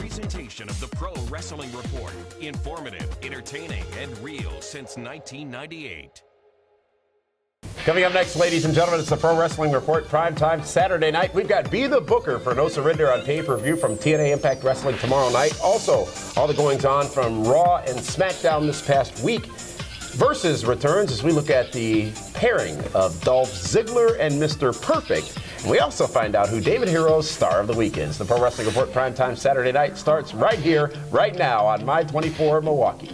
presentation of the Pro Wrestling Report. Informative, entertaining, and real since 1998. Coming up next, ladies and gentlemen, it's the Pro Wrestling Report, primetime Saturday night. We've got Be the Booker for No Surrender on pay-per-view from TNA Impact Wrestling tomorrow night. Also, all the goings-on from Raw and SmackDown this past week. Versus returns as we look at the pairing of Dolph Ziggler and Mr. Perfect. And we also find out who David Hero's Star of the Week is. The Pro Wrestling Report primetime Saturday night starts right here, right now on My 24 Milwaukee.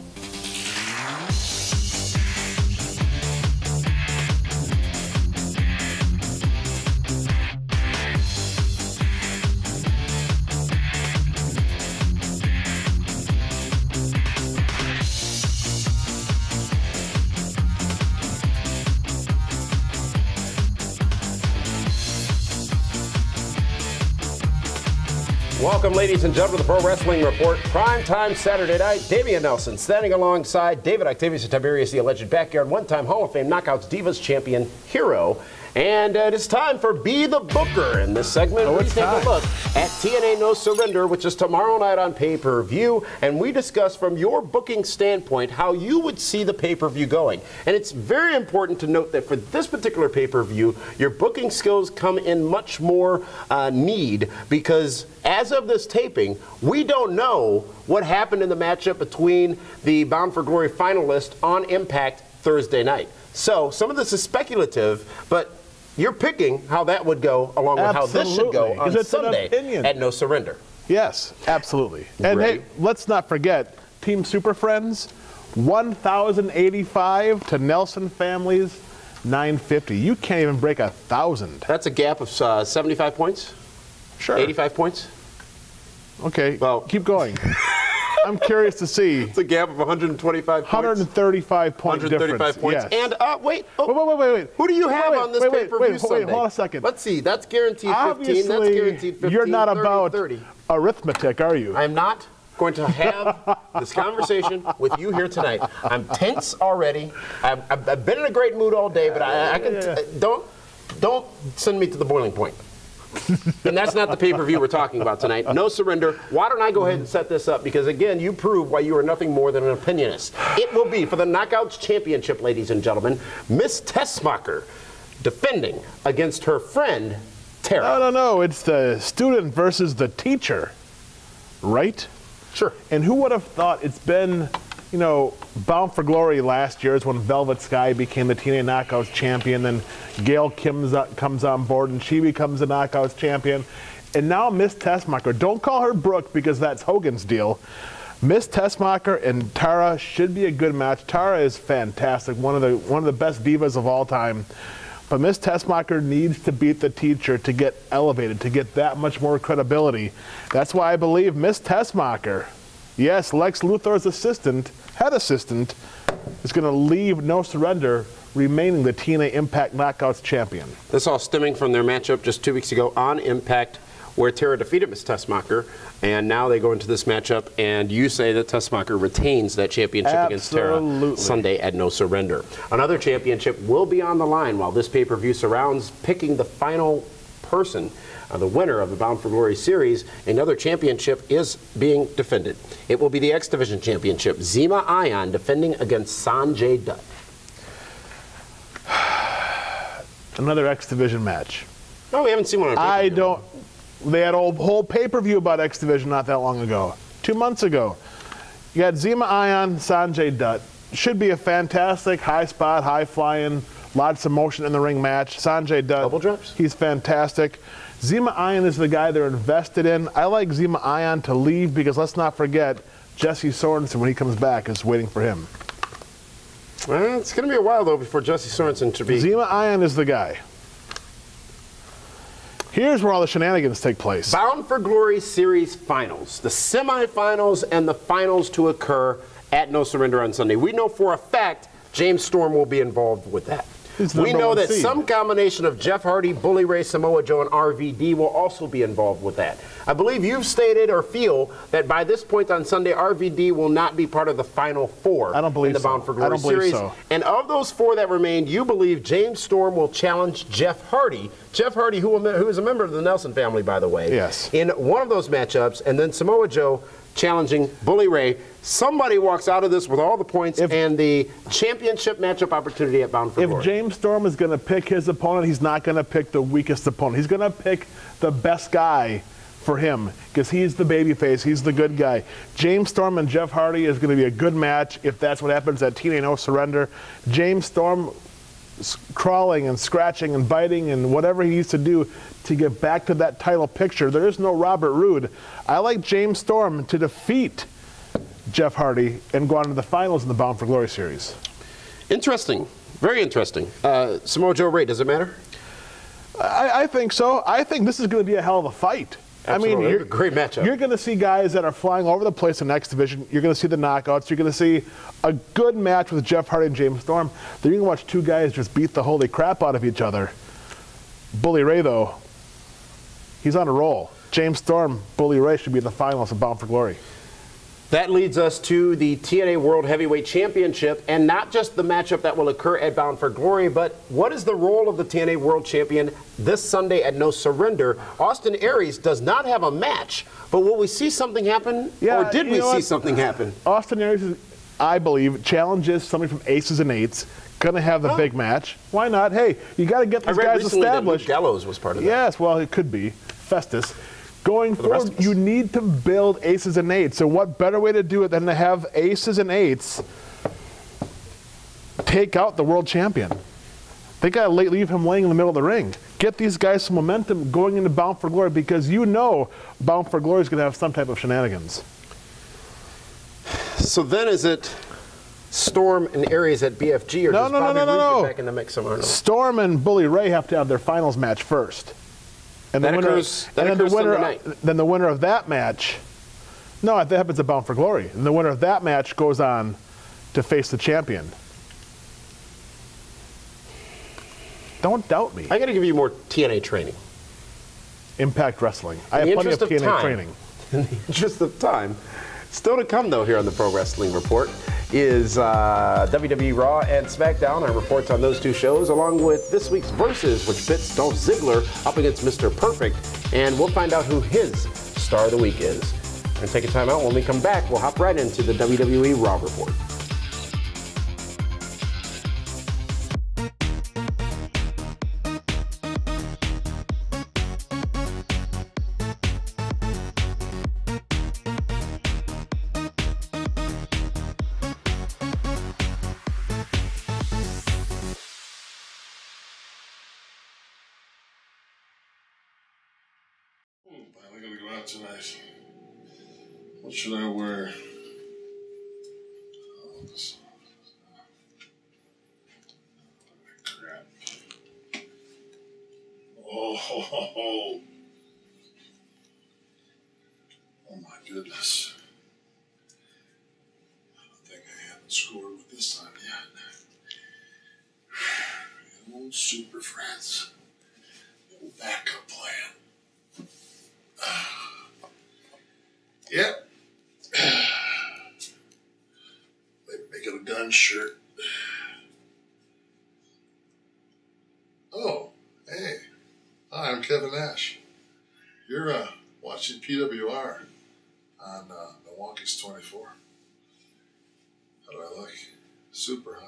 Welcome, ladies and gentlemen, to the Pro Wrestling Report, primetime Saturday night. Damian Nelson standing alongside David Octavius and Tiberius, the alleged backyard one-time Hall of Fame Knockouts Divas champion Hero. And it is time for Be the Booker. In this segment, we take a look at TNA No Surrender, which is tomorrow night on pay-per-view. And we discuss from your booking standpoint how you would see the pay-per-view going. And it's very important to note that for this particular pay-per-view, your booking skills come in much more need because as of this taping, we don't know what happened in the matchup between the Bound for Glory finalists on Impact Thursday night. So some of this is speculative, but you're picking how that would go along with how this should go on Sunday at No Surrender. Yes, absolutely. And hey, let's not forget, Team Super Friends, 1,085 to Nelson Family's 950. You can't even break 1,000. That's a gap of 75 points? Sure. 85 points? Okay, well, keep going. I'm curious to see. It's a gap of 125 points. 135 point 135 difference. points. Yes. And wait. Wait. Who do you have on this pay-per-view Sunday? Wait, hold on a second. Let's see. That's guaranteed 15. Obviously, that's guaranteed 15. You're not 30, about 30. arithmetic, are you? I'm not going to have this conversation with you here tonight. I'm tense already. I've been in a great mood all day, but I can don't send me to the boiling point. And that's not the pay-per-view we're talking about tonight. No Surrender. Why don't I go ahead and set this up? Because, again, you prove why you are nothing more than an opinionist. It will be for the Knockouts Championship, ladies and gentlemen, Miss Tessmacher defending against her friend, Tara. No. It's the student versus the teacher, right? Sure. And who would have thought it's been, you know, Bound for Glory last year is when Velvet Sky became the TNA Knockouts champion. Then Gail comes on board and she becomes the Knockouts champion. And now Miss Tessmacher, don't call her Brooke because that's Hogan's deal. Miss Tessmacher and Tara should be a good match. Tara is fantastic, one of the best divas of all time. But Miss Tessmacher needs to beat the teacher to get elevated, to get that much more credibility. That's why I believe Miss Tessmacher, yes, Lex Luthor's head assistant, is going to leave No Surrender, remaining the TNA Impact Knockouts champion. This all stemming from their matchup just 2 weeks ago on Impact, where Tara defeated Miss Tessmacher, and now they go into this matchup, and you say that Tessmacher retains that championship against Tara Sunday at No Surrender. Another championship will be on the line while this pay-per-view surrounds picking the final person, the winner of the Bound for Glory series. Another championship is being defended. It will be the X Division Championship. Zema Ion defending against Sanjay Dutt. Another X Division match. No, we haven't seen one on pay-per-view. They had a whole pay-per-view about X Division not that long ago. 2 months ago. You got Zema Ion, Sanjay Dutt. Should be a fantastic, high spot, high flying, lots of motion in the ring match. Sanjay Dutt. Double drops? He's fantastic. Zema Ion is the guy they're invested in. I like Zema Ion to leave because let's not forget, Jesse Sorensen, when he comes back, is waiting for him. Well, it's going to be a while, though, before Jesse Sorensen to be... Zema Ion is the guy. Here's where all the shenanigans take place. Bound for Glory Series Finals. The semifinals and the finals to occur at No Surrender on Sunday. We know for a fact James Storm will be involved with that. We know that some combination of Jeff Hardy, Bully Ray, Samoa Joe, and RVD will also be involved with that. I believe you've stated or feel that by this point on Sunday, RVD will not be part of the final four in the Bound for Glory series. And of those four that remain, you believe James Storm will challenge Jeff Hardy Jeff Hardy, who is a member of the Nelson family, by the way, yes, in one of those matchups, and then Samoa Joe challenging Bully Ray. Somebody walks out of this with all the points and the championship matchup opportunity at Bound for Glory. If James Storm is going to pick his opponent, he's not going to pick the weakest opponent. He's going to pick the best guy for him because he's the babyface. He's the good guy. James Storm and Jeff Hardy is going to be a good match if that's what happens at TNA No Surrender. James Storm crawling and scratching and biting and whatever he needs to do to get back to that title picture. There is no Robert Roode. I like James Storm to defeat Jeff Hardy and go on to the finals in the Bound for Glory series. Interesting. Very interesting. Samoa Joe Ray, does it matter? I think so. I think this is going to be a hell of a fight. Absolutely. I mean, great matchup. You're going to see guys that are flying over the place in the next division. You're going to see the knockouts. You're going to see a good match with Jeff Hardy and James Storm. Then you're going to watch two guys just beat the holy crap out of each other. Bully Ray, though, he's on a roll. James Storm, Bully Ray should be in the finals of Bound for Glory. That leads us to the TNA World Heavyweight Championship, and not just the matchup that will occur at Bound for Glory, but what is the role of the TNA World Champion this Sunday at No Surrender? Austin Aries does not have a match, but will we see something happen, or did we see something happen? Austin Aries, I believe, challenges somebody from Aces and Eights, going to have the big match. Why not? Hey, you got to get these guys established. That Luke Gallows was part of that. Yes, well, it could be. Festus. Going forward, you need to build aces and eights. So what better way to do it than to have aces and eights take out the world champion? They got to leave him laying in the middle of the ring. Get these guys some momentum going into Bound for Glory because you know Bound for Glory is going to have some type of shenanigans. So then is it Storm and Aries at BFG, or does Bobby Roode get back in the mix somewhere? Storm and Bully Ray have to have their finals match first. And then the winner of that match, no, that happens at Bound for Glory. And the winner of that match goes on to face the champion. Don't doubt me. I got to give you more TNA training. Impact Wrestling. I have plenty of TNA training. In the interest of time, still to come though here on the Pro Wrestling Report is WWE Raw and SmackDown. Our reports on those two shows, along with this week's Versus, which pits Dolph Ziggler up against Mr. Perfect, and we'll find out who his Star of the Week is. We're going to take a time out. When we come back, we'll hop right into the WWE Raw Report. I'm gonna go out tonight. What should I wear? Oh, this. Crap. Oh, my goodness. I don't think I haven't scored with this on yet. Old Super Friends. Old backup plan. Yep. Maybe make it a gun shirt. Oh, hey. Hi, I'm Kevin Nash. You're watching PWR on Milwaukee's 24. How do I look? Super, huh?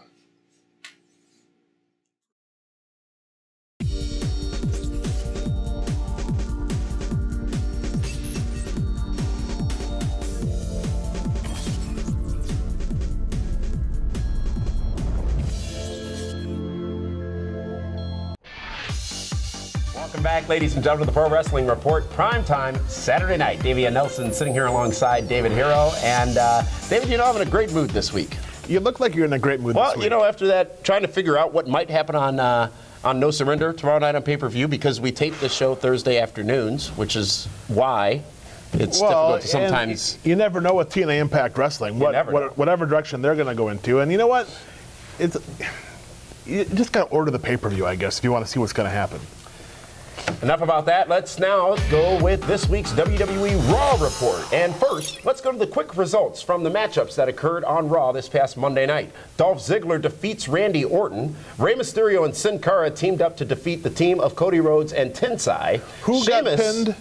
Welcome back, ladies and gentlemen, to the Pro Wrestling Report. Primetime, Saturday night. Davey Nelson sitting here alongside David Hero. And David, you know, I'm in a great mood this week. You look like you're in a great mood this week. Well, you know, after that, trying to figure out what might happen on No Surrender tomorrow night on pay-per-view, because we tape the show Thursday afternoons, which is why it's difficult to sometimes. You never know with TNA Impact Wrestling, whatever direction they're going to go into. And you know what? You just got to order the pay-per-view, I guess, if you want to see what's going to happen. Enough about that. Let's now go with this week's WWE Raw report. And first, let's go to the quick results from the matchups that occurred on Raw this past Monday night. Dolph Ziggler defeats Randy Orton. Rey Mysterio and Sin Cara teamed up to defeat the team of Cody Rhodes and Tensai. Who got pinned?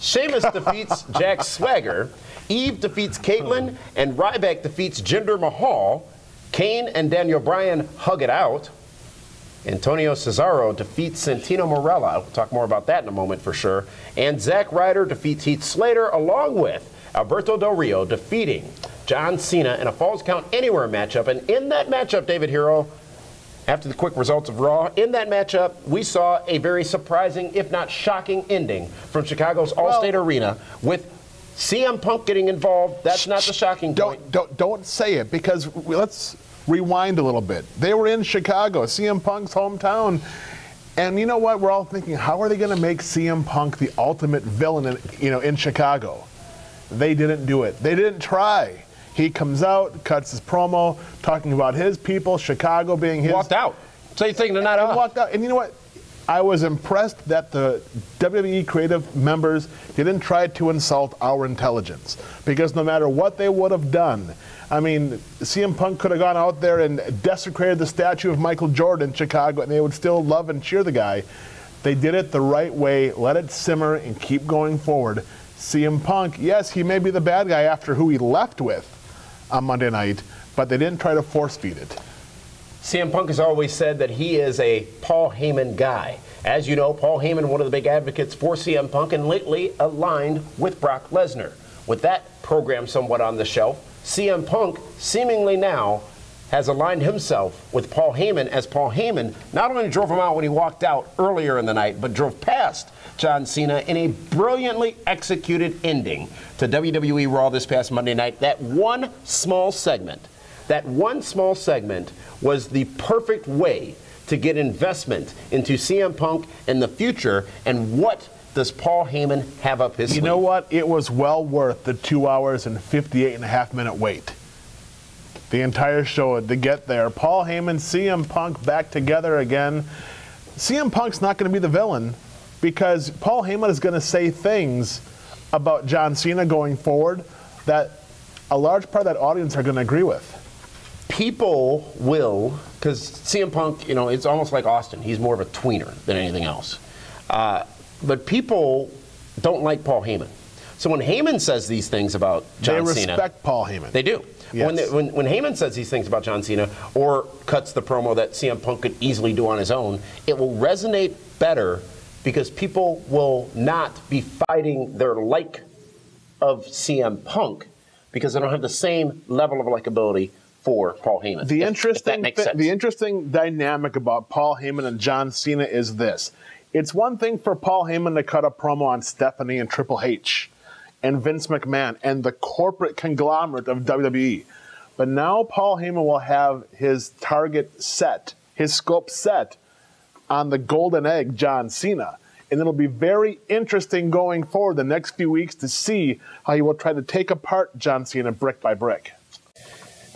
Sheamus defeats Jack Swagger. Eve defeats Caitlyn. And Ryback defeats Jinder Mahal. Kane and Daniel Bryan hug it out. Antonio Cesaro defeats Santino Marella. We'll talk more about that in a moment for sure. And Zack Ryder defeats Heath Slater, along with Alberto Del Rio defeating John Cena in a Falls Count Anywhere matchup. And in that matchup, David Hero, after the quick results of Raw, in that matchup, we saw a very surprising, if not shocking, ending from Chicago's Allstate Arena with CM Punk getting involved. That's not the shocking point. Don't say it, because let's rewind a little bit. They were in Chicago, CM Punk's hometown, and you know what? We're all thinking, how are they going to make CM Punk the ultimate villain in Chicago? They didn't do it. They didn't try. He comes out, cuts his promo, talking about his people, Chicago being his. Walked out. So you're thinking they're not off. Walked out, and you know what? I was impressed that the WWE creative members didn't try to insult our intelligence, because no matter what they would have done, I mean, CM Punk could have gone out there and desecrated the statue of Michael Jordan in Chicago, and they would still love and cheer the guy. They did it the right way, let it simmer, and keep going forward. CM Punk, yes, he may be the bad guy after who he left with on Monday night, but they didn't try to force feed it. CM Punk has always said that he is a Paul Heyman guy. As you know, Paul Heyman, one of the big advocates for CM Punk, and lately aligned with Brock Lesnar. With that program somewhat on the shelf, CM Punk seemingly now has aligned himself with Paul Heyman, as Paul Heyman not only drove him out when he walked out earlier in the night, but drove past John Cena in a brilliantly executed ending to WWE Raw this past Monday night. That one small segment was the perfect way to get investment into CM Punk in the future. And what does Paul Heyman have up his sleeve? You know what? It was well worth the 2 hours and 58.5-minute wait. The entire show to get there. Paul Heyman, CM Punk back together again. CM Punk's not going to be the villain, because Paul Heyman is going to say things about John Cena going forward that a large part of that audience are going to agree with. People will, because CM Punk, it's almost like Austin. He's more of a tweener than anything else. But people don't like Paul Heyman. So when Heyman says these things about John Cena, they respect Paul Heyman. They do. Yes. When Heyman says these things about John Cena, or cuts the promo that CM Punk could easily do on his own, it will resonate better, because people will not be fighting their like of CM Punk, because they don't have the same level of likability for Paul Heyman. The interesting dynamic about Paul Heyman and John Cena is this. It's one thing for Paul Heyman to cut a promo on Stephanie and Triple H and Vince McMahon and the corporate conglomerate of WWE. But now Paul Heyman will have his target set, his scope set on the golden egg, John Cena. And it'll be very interesting going forward the next few weeks to see how he will try to take apart John Cena brick by brick.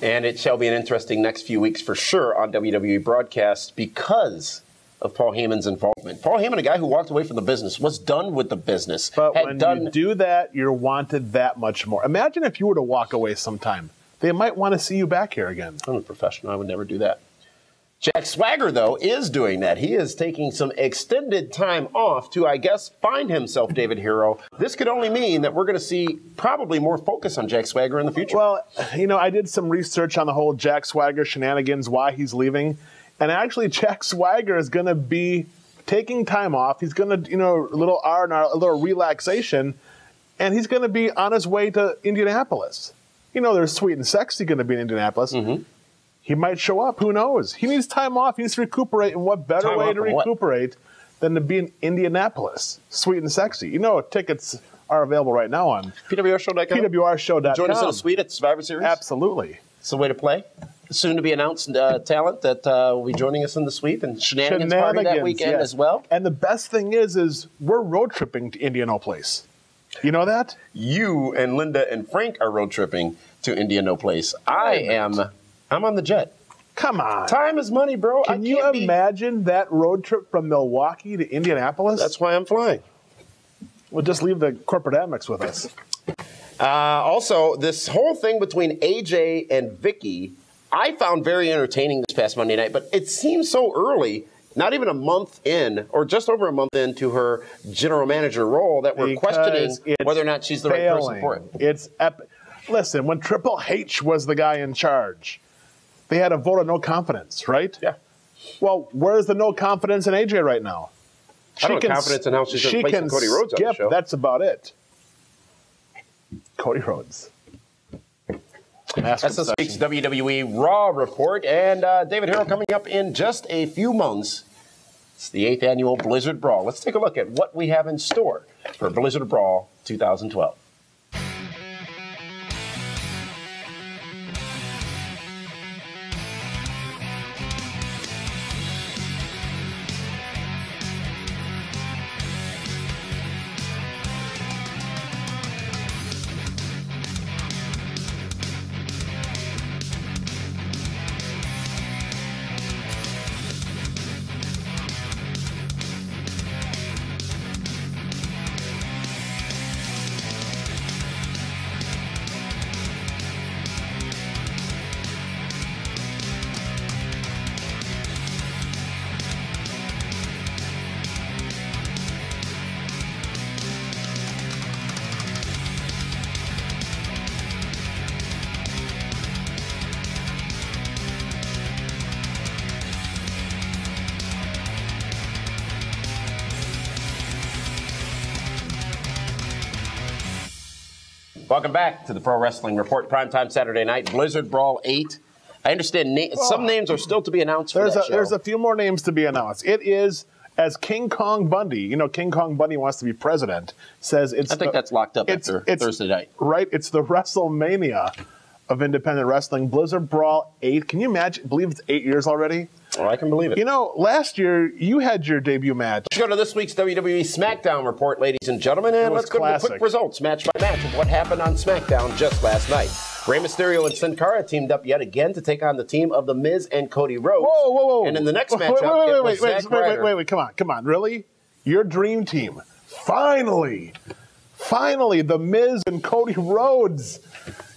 And it shall be an interesting next few weeks for sure on WWE broadcasts, because of Paul Heyman's involvement. Paul Heyman, a guy who walked away from the business, was done with the business. But when you do that, you're wanted that much more. Imagine if you were to walk away sometime. They might want to see you back here again. I'm a professional. I would never do that. Jack Swagger, though, is doing that. He is taking some extended time off to, I guess, find himself, David Hero. This could only mean that we're going to see probably more focus on Jack Swagger in the future. Well, I did some research on the whole Jack Swagger shenanigans, why he's leaving. And actually, Jack Swagger is going to be taking time off. He's going to, a little R&R, a little relaxation, and he's going to be on his way to Indianapolis. There's Sweet and Sexy going to be in Indianapolis. Mm-hmm. He might show up. Who knows? He needs time off. He needs to recuperate. And what better way to recuperate than to be in Indianapolis? Sweet and Sexy. Tickets are available right now on PWRshow.com. PWRshow.com. Join us in the suite at Survivor Series. Absolutely. It's the way to play. Soon to be announced talent that will be joining us in the suite, and shenanigans party that weekend as well. And the best thing is we're road tripping to Indianapolis. You know that? You and Linda and Frank are road tripping to Indianapolis. I'm on the jet. Come on. Time is money, bro. Can you imagine that road trip from Milwaukee to Indianapolis? That's why I'm flying. We'll just leave the corporate Amex with us. Also, this whole thing between AJ and Vicky, I found very entertaining this past Monday night, but it seems so early, not even a month in, or just over a month into her general manager role, that we're questioning whether or not she's the right person for it. It's epic. Listen, when Triple H was the guy in charge, they had a vote of no confidence, right? Yeah. Well, where's the no confidence in AJ right now? I don't have confidence in how she's replacing Cody Rhodes on the show. That's about it. Cody Rhodes. That's this week's WWE Raw report. And David Harrell coming up in just a few months. It's the 8th annual Blizzard Brawl. Let's take a look at what we have in store for Blizzard Brawl 2012. Welcome back to the Pro Wrestling Report, primetime Saturday night, Blizzard Brawl 8. I understand some names are still to be announced for that show. There's a few more names to be announced. It is, as King Kong Bundy, you know, King Kong Bundy wants to be president, says it's... I think that's locked up after Thursday night. Right, it's the WrestleMania of independent wrestling, Blizzard Brawl 8. Can you imagine, believe it's 8 years already? Oh, I can believe it. You know, last year, you had your debut match. Let's go to this week's WWE SmackDown report, ladies and gentlemen, and let's go to the quick results, match by match, of what happened on SmackDown just last night. Rey Mysterio and Sin Cara teamed up yet again to take on the team of The Miz and Cody Rhodes. Whoa. And in the next matchup, wait, come on, really? Your dream team. Finally, The Miz and Cody Rhodes.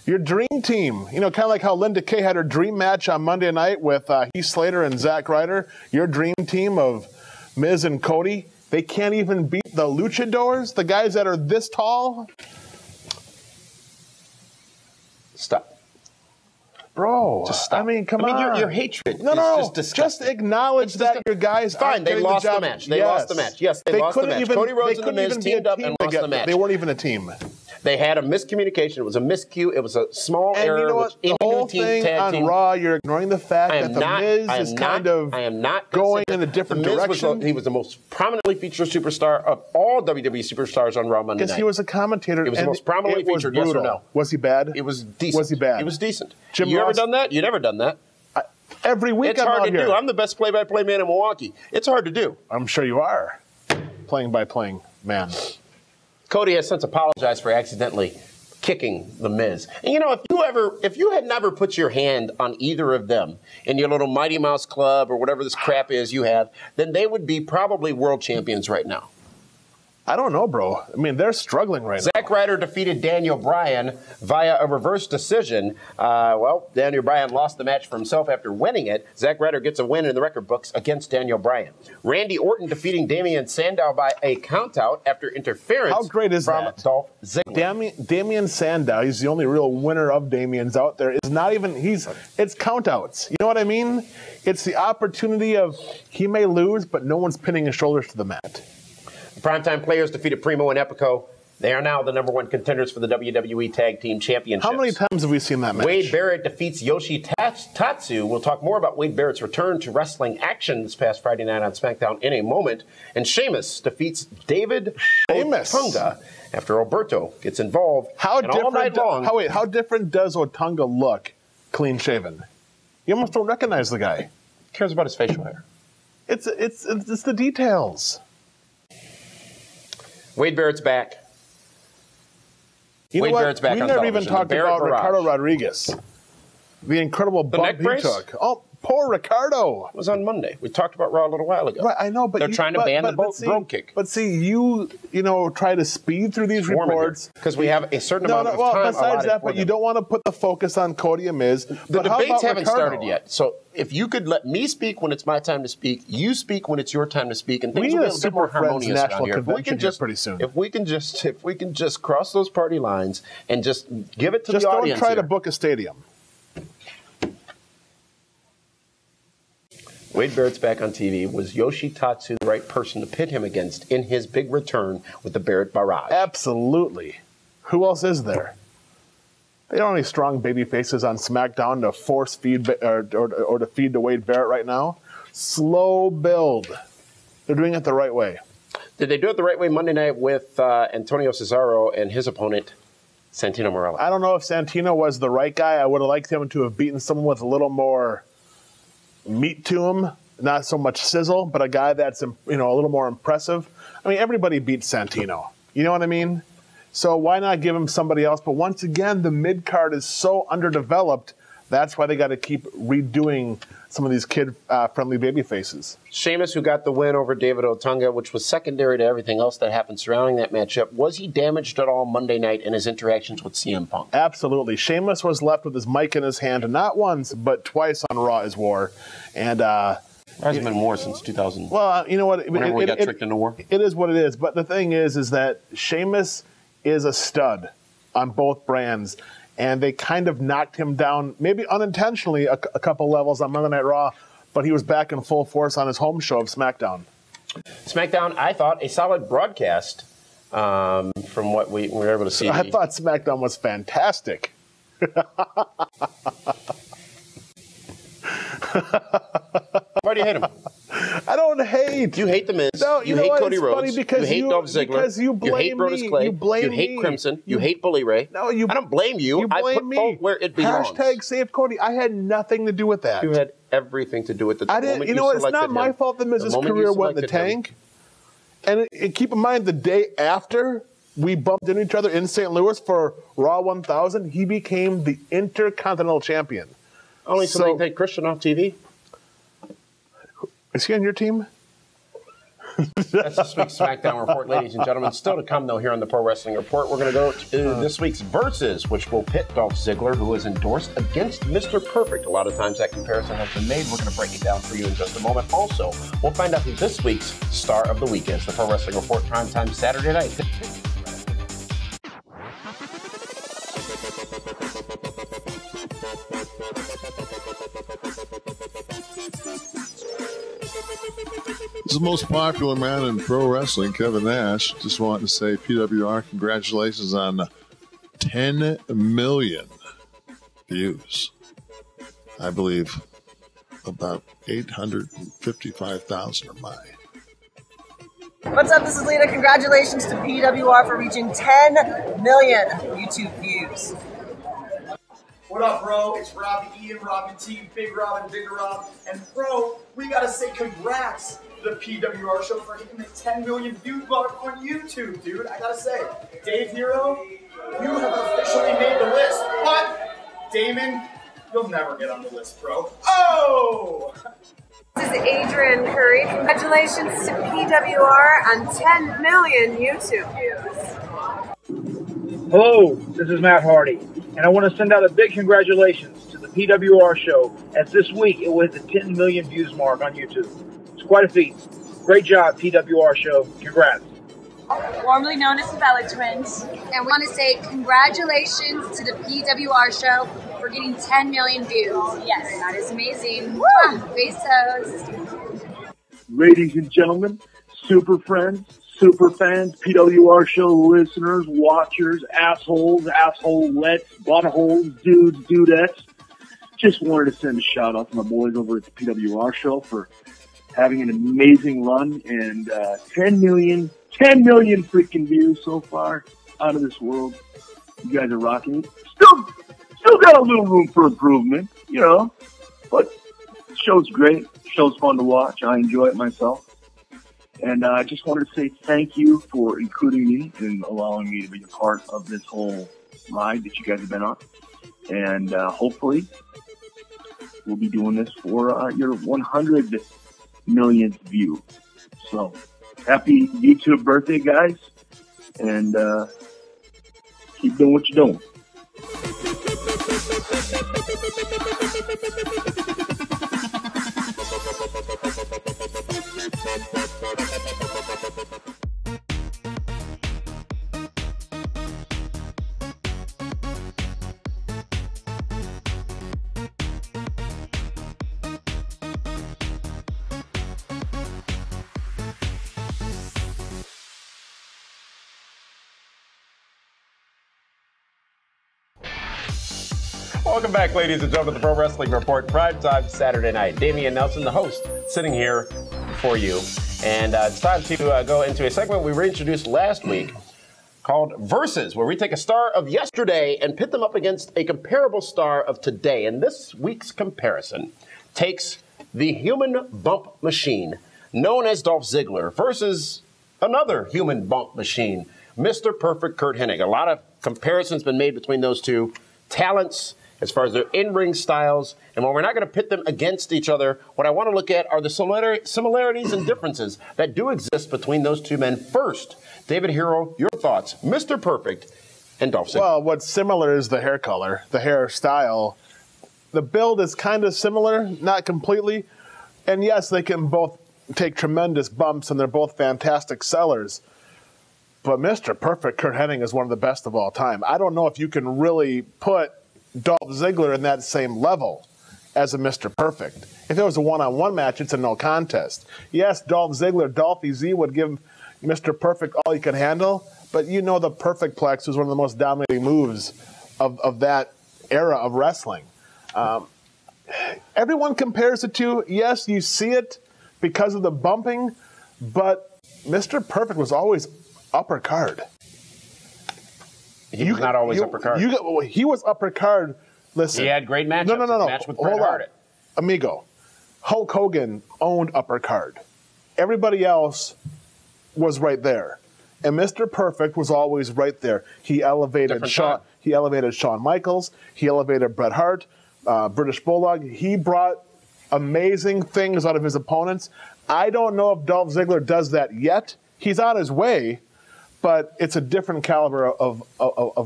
Your dream team, you know, kind of like how Linda Kay had her dream match on Monday night with Heath Slater and Zack Ryder. Your dream team of Miz and Cody, they can't even beat the luchadors, the guys that are this tall. Stop. Bro, just stop. I mean, come on. Your hatred No, just just acknowledge that your guys fine, they lost the match. They lost the match. Yes, they lost the match. Cody Rhodes and The Miz teamed up and lost the match. They weren't even a team. They had a miscommunication. It was a miscue. It was a small error. You know what? The whole thing on Raw, you're ignoring the fact that The Miz is kind of going in a different direction. He was the most prominently featured superstar of all WWE superstars on Raw Monday night. Because he was a commentator. He was the most prominently featured, yes or no? Was he bad? It was decent. Was he bad? He was decent. You ever done that? You never done that. Every week it's hard to do. I'm the best play-by-play man in Milwaukee. It's hard to do. I'm sure you are. Playing-by-playing man. Cody has since apologized for accidentally kicking The Miz. And you know, if you had never put your hand on either of them in your little Mighty Mouse Club or whatever this crap is you have, then they would be probably world champions right now. I don't know, bro. I mean, they're struggling right now. Zack Ryder defeated Daniel Bryan via a reverse decision. Daniel Bryan lost the match for himself after winning it. Zack Ryder gets a win in the record books against Daniel Bryan. Randy Orton defeating Damian Sandow by a countout after interference. How great is from that? Dolph Ziggler. Damian Sandow, he's the only real winner of Damian's out there. It's not even, it's countouts. You know what I mean? It's the opportunity of he may lose, but no one's pinning his shoulders to the mat. The Primetime Players defeated Primo and Epico. They are now the #1 contenders for the WWE Tag Team Championships. How many times have we seen that match? Wade Barrett defeats Yoshi Tatsu. We'll talk more about Wade Barrett's return to wrestling action this past Friday night on SmackDown in a moment. And Sheamus defeats David Otunga after Alberto gets involved. How different does Otunga look clean shaven? You almost don't recognize the guy. Who cares about his facial hair? It's the details. Wade Barrett's back. Wade Barrett's back. We never even talked about Ricardo Rodriguez. The incredible bump he took. Oh, Poor Ricardo. It was on Monday. We talked about Raw a little while ago. Right, I know, but they're trying to ban the brogue kick. But see, you try to speed through these reports because we have a certain amount of time. Besides that, but you don't want to put the focus on Cody and Miz. The debates haven't started yet. So if you could let me speak when it's my time to speak, you speak when it's your time to speak, and things will be a bit more harmonious around here. If we can just pretty soon. If we can just cross those party lines and just give it to the audience. Just don't try to book a stadium. Wade Barrett's back on TV. Was Yoshitatsu the right person to pit him against in his big return with the Barrett Barrage? Absolutely. Who else is there? They don't have any strong baby faces on SmackDown to force feed or to feed to Wade Barrett right now. Slow build. They're doing it the right way. Did they do it the right way Monday night with Antonio Cesaro and his opponent, Santino Marella? I don't know if Santino was the right guy. I would have liked him to have beaten someone with a little more meat to him, not so much sizzle, but a guy that's a little more impressive. I mean, everybody beats Santino. You know what I mean? So why not give him somebody else? But once again, the mid-card is so underdeveloped. That's why they got to keep redoing some of these kid-friendly baby faces. Sheamus, who got the win over David Otunga, which was secondary to everything else that happened surrounding that matchup, was he damaged at all Monday night in his interactions with CM Punk? Absolutely. Sheamus was left with his mic in his hand, not once, but twice on Raw is War. And there hasn't been war since 2000. Well, you know what? Whenever we got tricked into war. It is what it is. But the thing is that Sheamus is a stud on both brands. And they kind of knocked him down, maybe unintentionally, a couple levels on Monday Night Raw, but he was back in full force on his home show of SmackDown. SmackDown, I thought, a solid broadcast from what we were able to see. I thought SmackDown was fantastic. Why do you hate him? I don't hate. You hate The Miz. No, you hate what? Cody It's Rhodes. funny because you hate Dolph Ziggler. Because you blame hate Brodus me. Clay. You blame hate me. Crimson. You hate Bully Ray. No, I don't blame you. You I blame put me. fault where it belongs. Hashtag save Cody. I had nothing to do with that. You had everything to do with it. I didn't. You know what? It's not my fault that Miz's career went in the tank. And keep in mind, the day after we bumped into each other in St. Louis for Raw 1000, he became the Intercontinental Champion. Only so they can take Christian off TV. Is he on your team? That's this week's SmackDown Report, ladies and gentlemen. Still to come, though, here on the Pro Wrestling Report. We're going to go to this week's Versus, which will pit Dolph Ziggler, who is endorsed against Mr. Perfect. A lot of times that comparison has been made. We're going to break it down for you in just a moment. Also, we'll find out who this week's Star of the Week is. The Pro Wrestling Report, primetime Saturday night. This is the most popular man in pro wrestling, Kevin Nash. Just wanted to say, PWR, congratulations on 10 million views. I believe about 855,000 are mine. What's up? This is Lita. Congratulations to PWR for reaching 10 million YouTube views. What up, bro? It's Robbie Ian, Robin T, Big Rob, and Bigger Rob. And, bro, we gotta say congrats to the PWR show for hitting the 10 million view mark on YouTube, dude. I gotta say, Dave Hero, you have officially made the list. But, Damon, you'll never get on the list, bro. Oh! This is Adrian Curry. Congratulations to PWR on 10 million YouTube views. Hello, this is Matt Hardy, and I want to send out a big congratulations to the PWR show, as this week it was the 10 million views mark on YouTube. It's quite a feat. Great job, PWR show. Congrats. Formerly known as the Bella Twins, and we want to say congratulations to the PWR show for getting 10 million views. Yes, that is amazing. Woo! Besos. Ladies and gentlemen, super friends, super fans, PWR show listeners, watchers, assholes, assholettes, buttholes, dudes, dudettes. Just wanted to send a shout out to my boys over at the PWR show for having an amazing run and 10 million freaking views so far. Out of this world. You guys are rocking it. Still got a little room for improvement, you know, but the show's great. The show's fun to watch. I enjoy it myself. And I just wanted to say thank you for including me and allowing me to be a part of this whole ride that you guys have been on. And hopefully we'll be doing this for your 100 millionth view. So happy YouTube birthday, guys, and keep doing what you're doing. Welcome back, ladies and gentlemen, to the Pro Wrestling Report, primetime Saturday night. Damian Nelson, the host, sitting here for you. And it's time to go into a segment we reintroduced last week called Versus, where we take a star of yesterday and pit them up against a comparable star of today. And this week's comparison takes the human bump machine, known as Dolph Ziggler, versus another human bump machine, Mr. Perfect Curt Hennig. A lot of comparisons been made between those two talents as far as their in-ring styles. And while we're not going to pit them against each other, what I want to look at are the similarities and differences that do exist between those two men. First, David Hero, your thoughts, Mr. Perfect and Dolph Ziggler. Well, what's similar is the hair color, the hairstyle. The build is kind of similar, not completely. And yes, they can both take tremendous bumps, and they're both fantastic sellers. But Mr. Perfect Curt Hennig is one of the best of all time. I don't know if you can really put Dolph Ziggler in that same level as a Mr. Perfect. If it was a one-on-one match, it's a no contest. Yes, Dolph Ziggler, Dolphy Z would give Mr. Perfect all he could handle, but you know the Perfect Plex was one of the most dominating moves of that era of wrestling. Everyone compares the two. Yes, you see it because of the bumping, but Mr. Perfect was always upper card. He was not always upper card. He was upper card. Listen. He had great matchups. No. His match with Bret Hart. Amigo, Hulk Hogan owned upper card. Everybody else was right there. And Mr. Perfect was always right there. He elevated Shawn Michaels. He elevated Bret Hart, British Bulldog. He brought amazing things out of his opponents. I don't know if Dolph Ziggler does that yet. He's on his way, but it's a different caliber of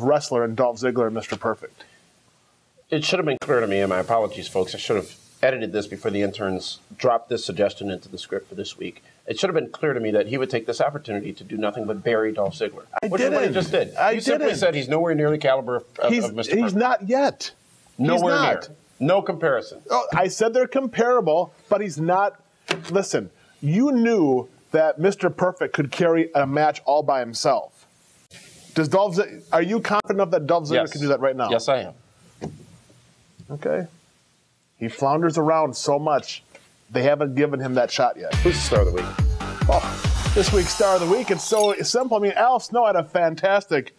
wrestler in Dolph Ziggler and Mr. Perfect. It should have been clear to me, and my apologies, folks. I should have edited this before the interns dropped this suggestion into the script for this week. It should have been clear to me that he would take this opportunity to do nothing but bury Dolph Ziggler. Which is what he just did. You simply said he's nowhere near the caliber of Mr. Perfect. He's not yet. Nowhere near. No comparison. Oh, I said they're comparable, but he's not. Listen, you knew that Mr. Perfect could carry a match all by himself. Are you confident enough that Dolph Ziggler can do that right now? Yes, I am. Okay. He flounders around so much, they haven't given him that shot yet. Who's the star of the week? Oh, this week's star of the week, it's so simple. I mean, Al Snow had a fantastic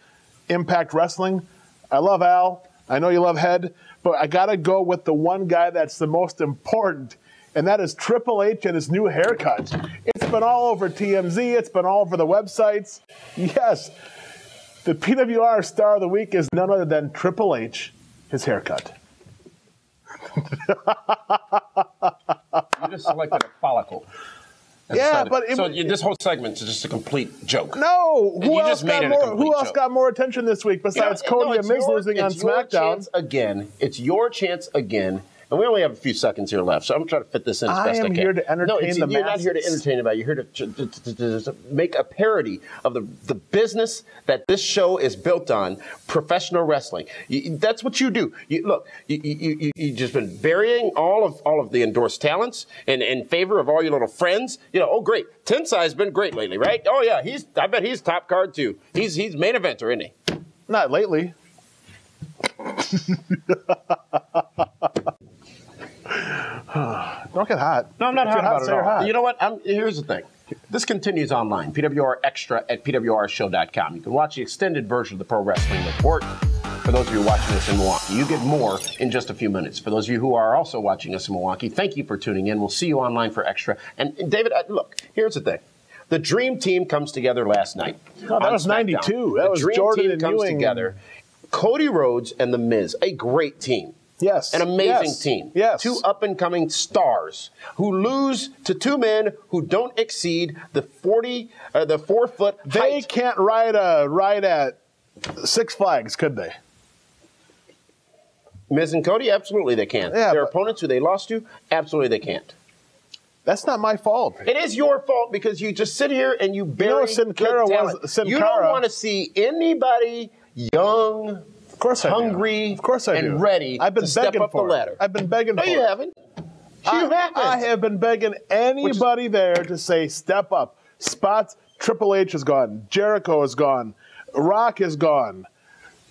Impact Wrestling. I love Al. I know you love Head. But I got to go with the one guy that's the most important, and that is Triple H and his new haircut. It's been all over TMZ. It's been all over the websites. Yes, the PWR star of the week is none other than Triple H, his haircut. You just selected a follicle. Yeah, but this whole segment is just a complete joke. No, who else got more attention this week besides Cody and Miz losing on SmackDown? It's your chance again. And we only have a few seconds here left, so I'm trying to fit this in as best I can. I am here to entertain the masses. You're not here to entertain anybody. You're here to make a parody of the business that this show is built on, professional wrestling. That's what you do. You've just been burying all of the endorsed talents in favor of all your little friends. Oh, great. Tensai's been great lately, right? Oh, yeah, I bet he's top card, too. He's main eventer, isn't he? Not lately. Don't get hot. No, I'm not hot about it at all. You know what? Here's the thing. This continues online. PWR Extra at PWRshow.com. You can watch the extended version of the Pro Wrestling Report. For those of you watching us in Milwaukee, you get more in just a few minutes. For those of you who are also watching us in Milwaukee, thank you for tuning in. We'll see you online for Extra. And David, look, here's the thing. The Dream Team comes together last night. Oh, that was 92. That was Jordan and Ewing. Together. Cody Rhodes and The Miz, a great team. Yes. An amazing Yes. team. Yes. 2 up-and-coming stars who lose to 2 men who don't exceed the 4-foot height. They can't ride at Six Flags, could they? Miz and Cody, absolutely they can. Yeah, Their but- opponents who they lost to, absolutely they can't. That's not my fault. It is your fault because you just sit here and you bury Sin good Cara talent. was Sin You Cara. don't want to see anybody young, Of course I do. hungry, Of course I do. and ready I've been to step begging up the for it. ladder. I've been begging No, for you it. haven't. You haven't. I have been begging anybody there to say, step up. Spots, Triple H is gone. Jericho is gone. Rock is gone.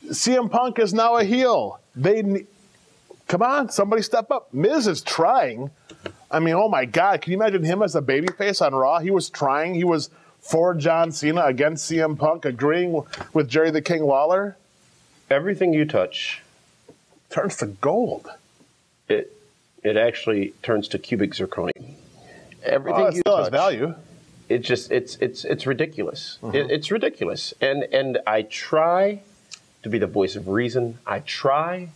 CM Punk is now a heel. Come on, somebody step up. Miz is trying. I mean, oh my God, can you imagine him as a babyface on Raw? He was trying. He was for John Cena against CM Punk, agreeing with Jerry the King Lawler. Everything you touch turns to gold. It actually turns to cubic zirconia. Everything it you still touch, has value. It just it's ridiculous. It's ridiculous. And I try to be the voice of reason. I try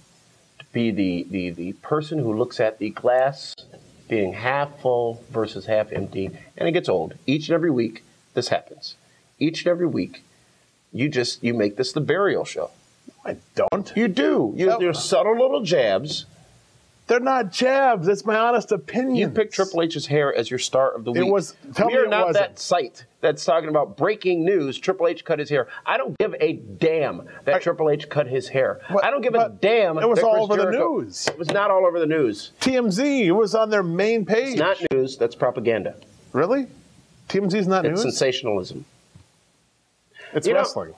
to be the person who looks at the glass being half full versus half empty, and it gets old. Each and every week, this happens. Each and every week, you make this the burial show. I don't. You do. You're subtle little jabs. They're not jabs. It's my honest opinion. You picked Triple H's hair as your star of the week. Tell we me are it not wasn't. that site that's talking about breaking news. Triple H cut his hair. I don't give a damn that Triple H cut his hair. I don't give a damn. It was that all Chris over Jericho, the news. It was not all over the news. TMZ, it was on their main page. It's not news. That's propaganda. Really? TMZ's not It's news? sensationalism. It's wrestling.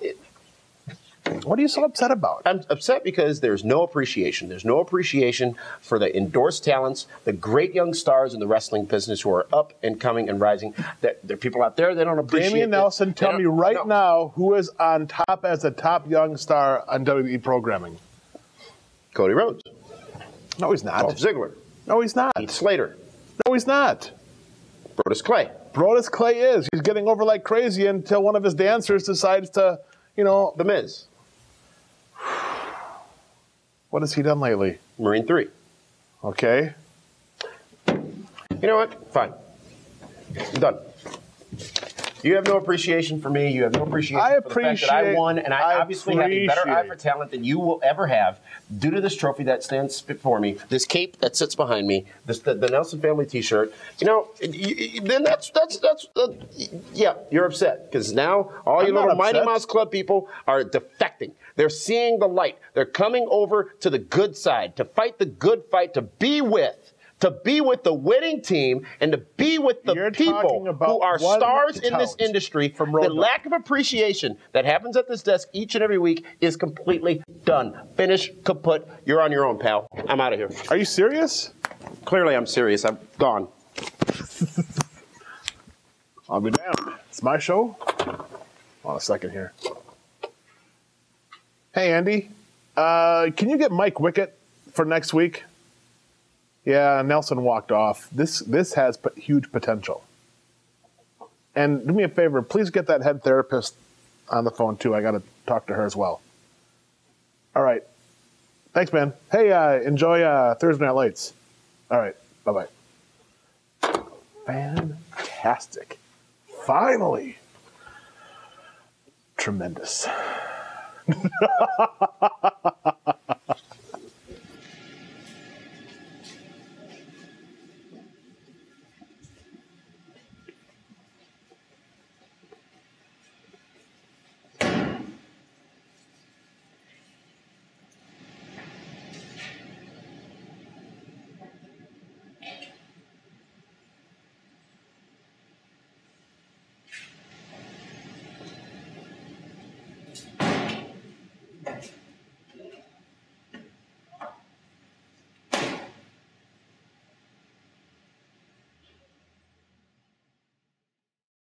What are you so upset about? I'm upset because there's no appreciation. There's no appreciation for the endorsed talents, the great young stars in the wrestling business who are up and coming and rising. There are people out there, they don't appreciate Damian Nelson, tell me right now who is on top as a top young star on WWE programming. Cody Rhodes. No, he's not. Dolph Ziggler. No, he's not. Heath Slater. No, he's not. Brodus Clay. Brodus Clay is. He's getting over like crazy until one of his dancers decides to, The Miz. What has he done lately? Marine 3. Okay. You know what? Fine. I'm done. You have no appreciation for me. You have no appreciation for the fact that I won, and I obviously have a better eye for talent than you will ever have due to this trophy that stands before me, this cape that sits behind me, the Nelson family T-shirt. Then yeah, you're upset because now all you little Mighty Mouse Club people are defecting. They're seeing the light. They're coming over to the good side, to fight the good fight, to be with the winning team and to be with the people who are stars in this industry. The lack of appreciation that happens at this desk each and every week is completely done. Finish, kaput. You're on your own, pal. I'm out of here. Are you serious? Clearly I'm serious. I'm gone. I'll be damned. It's my show. Hold on a second here. Hey, Andy. Can you get Mike Wickett for next week? Yeah, Nelson walked off. This has huge potential. And do me a favor, please get that head therapist on the phone too. I got to talk to her as well. All right. Thanks, man. Hey, enjoy Thursday Night Lights. All right. Bye-bye. Fantastic. Finally. Tremendous.